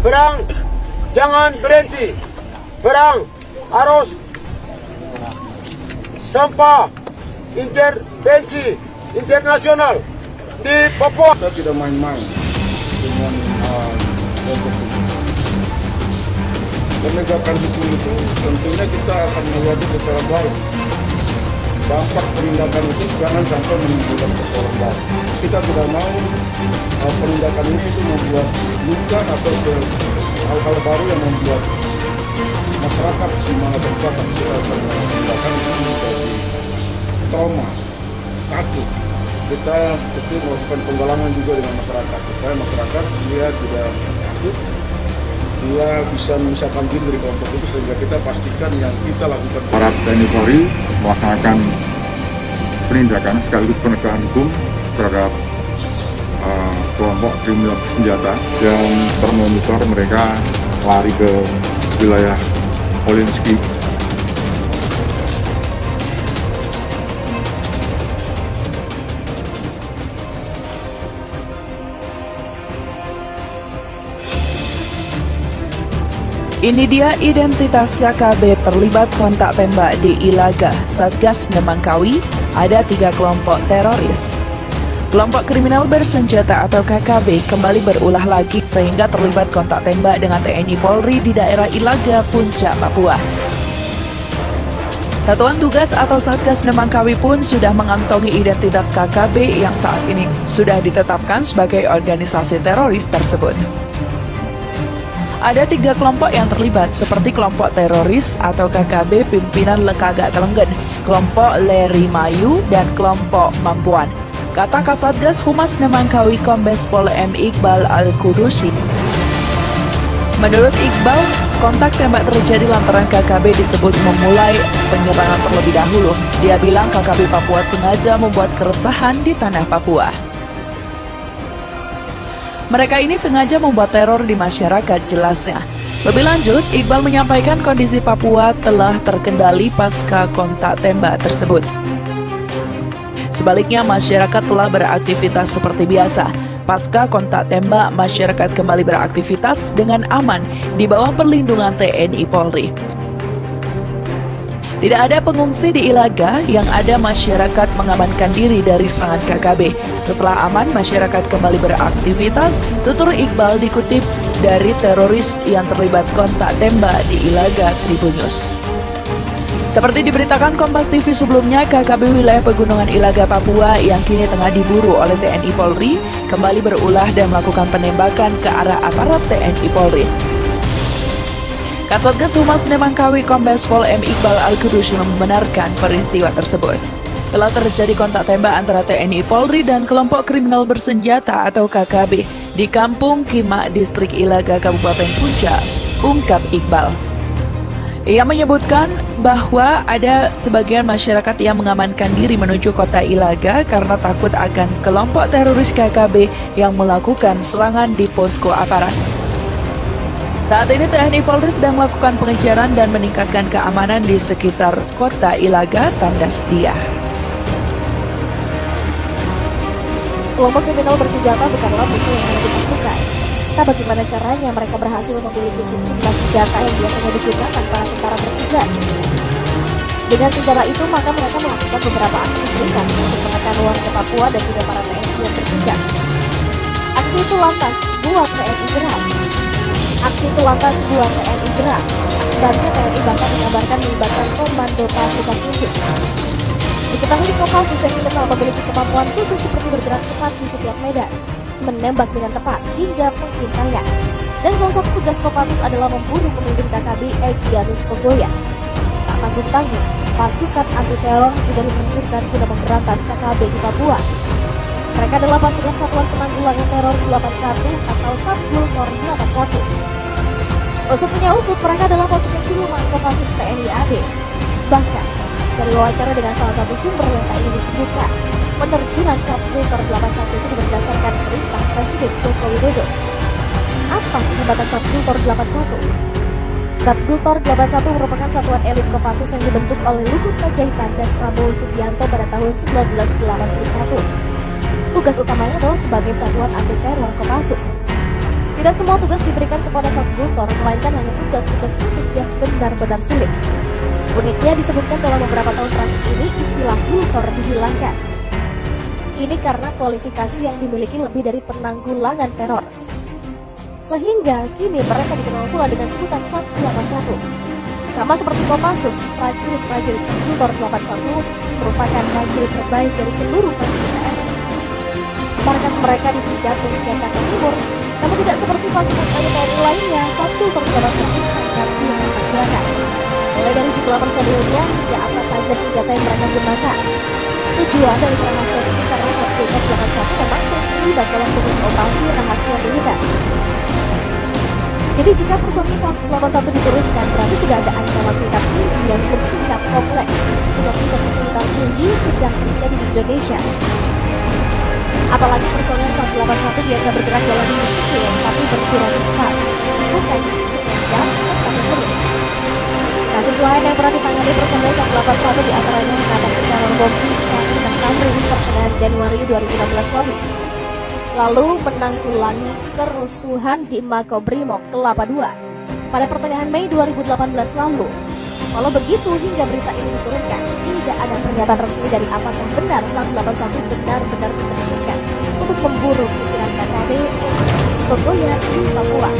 Perang jangan berhenti. Perang harus sampai intervensi internasional di Papua. Kita tidak main-main dengan kelompok ini. Penegakan hukum itu tentunya kita akan melihat secara baik. Dampak penindakan itu jangan sampai menimbulkan persoalan baru. Kita tidak mau penindakan ini itu membuat luka atau hal-hal baru yang membuat masyarakat di mana tempat kita akan melakukan itu menjadi trauma, takut. Kita betul melakukan penggalangan juga dengan masyarakat supaya masyarakat dia tidak takut, dia bisa memisahkan diri dari kelompok itu sehingga kita pastikan yang kita lakukan. Para TNI Polri melaksanakan penindakan sekaligus penegakan hukum terhadap kelompok kriminal bersenjata yang termonitor mereka lari ke wilayah Polinski. Ini dia identitas KKB terlibat kontak tembak di Ilaga, Satgas Nemangkawi. Ada 3 kelompok teroris. Kelompok kriminal bersenjata atau KKB kembali berulah lagi sehingga terlibat kontak tembak dengan TNI Polri di daerah Ilaga, Puncak, Papua. Satuan Tugas atau Satgas Nemangkawi pun sudah mengantongi identitas KKB yang saat ini sudah ditetapkan sebagai organisasi teroris tersebut. Ada 3 kelompok yang terlibat seperti kelompok teroris atau KKB pimpinan Lekaga Telenggen, kelompok Leri Mayu, dan kelompok Mampuan. Kata Kasatgas Humas Nemangkawi Kombes Pol M. Iqbal Al-Kudusi. Menurut Iqbal, kontak tembak terjadi lantaran KKB disebut memulai penyerangan terlebih dahulu. Dia bilang KKB Papua sengaja membuat keresahan di tanah Papua. Mereka ini sengaja membuat teror di masyarakat, jelasnya. Lebih lanjut, Iqbal menyampaikan kondisi Papua telah terkendali pasca kontak tembak tersebut. Sebaliknya, masyarakat telah beraktivitas seperti biasa. Pasca kontak tembak, masyarakat kembali beraktivitas dengan aman di bawah perlindungan TNI Polri. Tidak ada pengungsi di Ilaga, yang ada masyarakat mengamankan diri dari serangan KKB. Setelah aman, masyarakat kembali beraktivitas, tutur Iqbal dikutip dari teroris yang terlibat kontak tembak di Ilaga, Tribun News. Seperti diberitakan Kompas TV sebelumnya, KKB wilayah Pegunungan Ilaga, Papua yang kini tengah diburu oleh TNI Polri kembali berulah dan melakukan penembakan ke arah aparat TNI Polri. Kasatgas Humas Nemangkawi Kombes Pol M. Iqbal Al-Kudusi membenarkan peristiwa tersebut. Telah terjadi kontak tembak antara TNI Polri dan kelompok kriminal bersenjata atau KKB di Kampung Kimak, Distrik Ilaga, Kabupaten Puncak, ungkap Iqbal. Ia menyebutkan bahwa ada sebagian masyarakat yang mengamankan diri menuju kota Ilaga karena takut akan kelompok teroris KKB yang melakukan serangan di posko aparat. Saat ini TNI Polri sedang melakukan pengejaran dan meningkatkan keamanan di sekitar kota Ilaga, tanda setia. Kelompok kriminal bersenjata bukanlah musuh yang harus ditaklukkan. Entah bagaimana caranya mereka berhasil memiliki sejumlah senjata yang biasanya digunakan para tentara bertugas. Dengan senjata itu, maka mereka melakukan beberapa aksi beringas untuk menekan warga Papua dan juga para TNI yang bertugas. Aksi itu lantas buat TNI gerak. Akibatnya TNI bahkan mengabarkan melibatkan komando pasukan khusus. Diketahui Kopassus yang dikenal memiliki kemampuan khusus seperti bergerak cepat di setiap medan, menembak dengan tepat hingga pengintaian. Dan salah satu tugas Kopassus adalah membunuh pemimpin KKB Egyanus Kogoya. Tak tanggung-tanggung, pasukan anti teror juga diluncurkan guna memberantas KKB di Papua. Mereka adalah pasukan Satuan Penanggulangan Teror 81 atau Satgul Tor 81. Usut punya usut, mereka adalah pasukan siluman Kopassus TNI AD. Bahkan, dari wawancara dengan salah satu sumber yang tak ingin disebutkan, penerjunan Satgul Tor 81 itu berdasarkan perintah Presiden Joko Widodo. Apa kehebatan Satgul Tor 81? Satgul Tor 81 merupakan satuan elit Kopassus yang dibentuk oleh Luhut Panjaitan dan Prabowo Subianto pada tahun 1981. Tugas utamanya adalah sebagai satuan anti teror Kopassus. Tidak Tidak semua tugas diberikan kepada satu Gultor, melainkan hanya tugas-tugas khusus yang benar-benar sulit. Uniknya disebutkan dalam beberapa tahun terakhir ini istilah Gultor dihilangkan. Ini karena kualifikasi yang dimiliki lebih dari penanggulangan teror. Sehingga kini mereka dikenal pula dengan sebutan 181. Sama seperti Kopassus, prajurit-prajurit Gultor 81 merupakan prajurit terbaik dari seluruh prajurit TNI. Markas mereka di Cijantung, Jakarta Timur, namun tidak seperti pasukan TNI lainnya, Gultor 81 sangat dirahasiakan. Mulai dari jumlah personilnya hingga apa saja senjata yang mereka gunakan. Tujuan dari kerahasiaan ini karena Gultor 81 memang sering terlibat dalam sebuah operasi rahasia militer. Jadi jika personil 181 diturunkan, berarti sudah ada ancaman tingkat tinggi yang bersikap kompleks dengan tingkat kesulitan tinggi sedang terjadi di Indonesia. Apalagi personil 181 biasa bergerak dalam lini kecil tapi berdurasi cepat, bukan hitungan jam tapi menit. Kasus lain yang pernah ditangani personil 181 diantaranya mengatasi teror bom Pisang dan Tamrin pertengahan Januari 2016 lalu. Lalu menanggulangi kerusuhan di Makobrimob Kelapa II pada pertengahan Mei 2018 lalu. Walau begitu, hingga berita ini diturunkan, tidak ada pernyataan resmi dari apakah benar 181 benar-benar diterjunkan untuk memburu pimpinan KKB Edi Kogoya di Papua.